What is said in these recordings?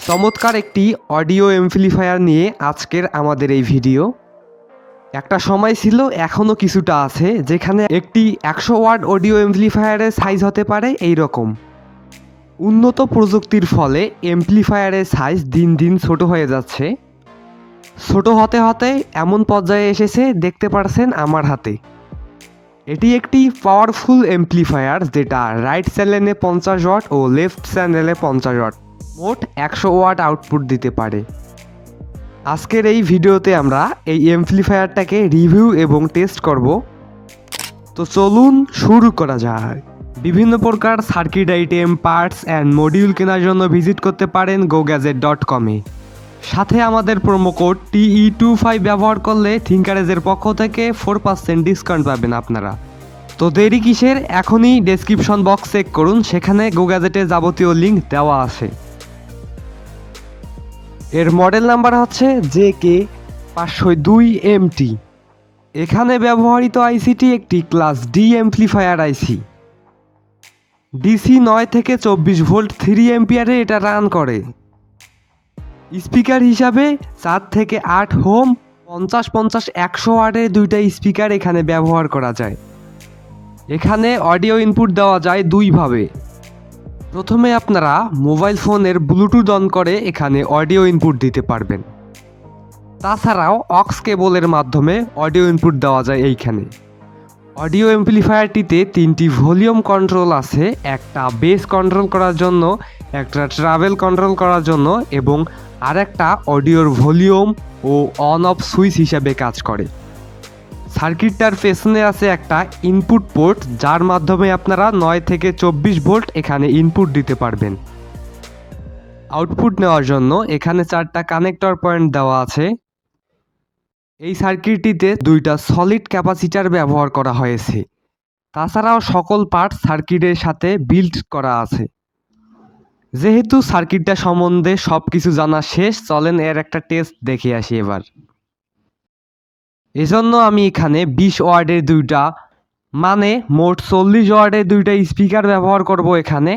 চমৎকার একটি audio amplifier নিয়ে আজকের আমাদের এই ভিডিও। একটা সময় ছিল, এখনও কিছুটা আছে, যেখানে একটি 100 ওয়াট অডিও এমপ্লিফায়ারের সাইজ হতে পারে এই রকম। উন্নত প্রযুক্তির ফলে এমপ্লিফায়ারের সাইজ দিন দিন ছোট হয়ে যাচ্ছে। ছোট হতে হতে এমন পর্যায়ে এসেছে, দেখতে পারছেন আমার হাতে। এটি একটি পাওয়ারফুল এমপ্লিফায়ার, যেটা রাইট চ্যানেলে 50 ওয়াট ও লেফট চ্যানেলে 50 ওয়াট, মোট 100 ওয়াট আউটপুট দিতে পারে। আজকের এই ভিডিওতে আমরা এই এমপ্লিফায়ারটাকে রিভিউ এবং টেস্ট করব। তো চলুন শুরু করা যায়। বিভিন্ন প্রকার circuit item, parts and module কেনার জন্য ভিজিট করতে পারেন gogadget.com-এ। সাথে আমাদের প্রোমো কোড TE25 ব্যবহার করলে থিঙ্কারেজের পক্ষ থেকে 4% ডিসকাউন্ট পাবেন আপনারা। তো দেরি কিসের, এখনই ডেসক্রিপশন বক্স চেক করুন, সেখানে গোগ্যাজেটের যাবতীয় লিঙ্ক দেওয়া আছে। এর মডেল নাম্বার হচ্ছে JK502MT। এখানে ব্যবহৃত আইসিটি একটি ক্লাস ডি এমপ্লিফায়ার আইসি। ডিসি 9 থেকে 24 ভোল্ট 3 এম্পিয়ারে এটা রান করে। স্পিকার হিসাবে 4 থেকে 8 হোম 50-50-100 ওয়াটের দুইটা স্পিকার এখানে ব্যবহার করা যায়। এখানে অডিও ইনপুট দেওয়া যায় দুইভাবে। প্রথমে আপনারা মোবাইল ফোনের ব্লুটুথ অন করে এখানে অডিও ইনপুট দিতে পারবেন। তাছাড়াও অক্স কেবলের মাধ্যমে অডিও ইনপুট দেওয়া যায় এইখানে। অডিও এমপ্লিফায়ারটিতে 3টি ভলিউম কন্ট্রোল আছে, একটা বেস কন্ট্রোল করার জন্য, একটা ট্রাভেল কন্ট্রোল করার জন্য এবং আরেকটা অডিওর ভলিউম ও অন অফ সুইচ হিসাবে কাজ করে। সার্কিটটার পেছনে আছে একটা ইনপুট পোর্ট, যার মাধ্যমে আপনারা 9 থেকে 24 ভোল্ট এখানে ইনপুট দিতে পারবেন। আউটপুট নেওয়ার জন্য এখানে 4টা কানেক্টর পয়েন্ট দেওয়া আছে। এই সার্কিটটিতে 2টা সলিড ক্যাপাসিটার ব্যবহার করা হয়েছে। তাছাড়াও সকল পার্ট সার্কিটের সাথে বিল্ড করা আছে। যেহেতু সার্কিটটা সম্বন্ধে সব কিছু জানা শেষ, চলেন এর একটা টেস্ট দেখে আসি এবার। এজন্য আমি এখানে 20 ওয়াটের দুইটা, মানে মোট 40 ওয়াটের দুইটা স্পিকার ব্যবহার করব এখানে।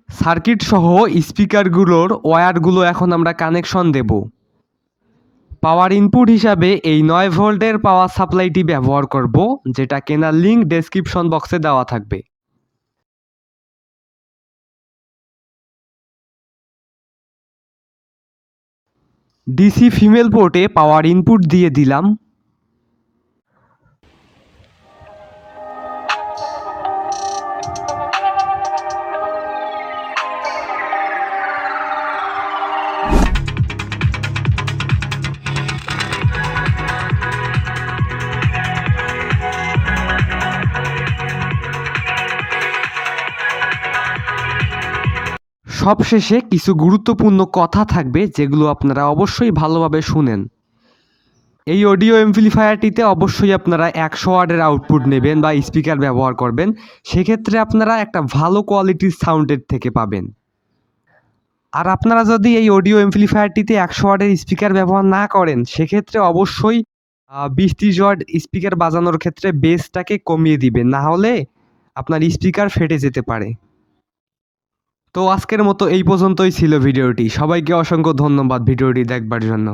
সার্কিট সহ স্পিকারগুলোর ওয়্যারগুলো এখন আমরা কানেকশন দেব। পাওয়ার ইনপুট হিসাবে এই 9 ভোল্টের পাওয়ার সাপ্লাইটি ব্যবহার করব, যেটা কেনার লিঙ্ক ডেসক্রিপশন বক্সে দেওয়া থাকবে। ডিসি ফিমেল পোর্টে পাওয়ার ইনপুট দিয়ে দিলাম। সবশেষে কিছু গুরুত্বপূর্ণ কথা থাকবে, যেগুলো আপনারা অবশ্যই ভালোভাবে শুনেন। এই অডিও এমপ্লিফায়ারটিতে অবশ্যই আপনারা 100 ওয়াটের আউটপুট নেবেন বা স্পিকার ব্যবহার করবেন, সেক্ষেত্রে আপনারা একটা ভালো কোয়ালিটির সাউন্ডের থেকে পাবেন। আর আপনারা যদি এই অডিও এমপ্লিফায়ারটিতে 100 ওয়াটের স্পিকার ব্যবহার না করেন, সেক্ষেত্রে অবশ্যই 20-30 ওয়াট স্পিকার বাজানোর ক্ষেত্রে বেসটাকে কমিয়ে দিবেন, না হলে আপনার স্পিকার ফেটে যেতে পারে। তো আজকের মতো এই পর্যন্তই ছিল ভিডিওটি। সবাইকে অসংখ্য ধন্যবাদ ভিডিওটি দেখবার জন্য।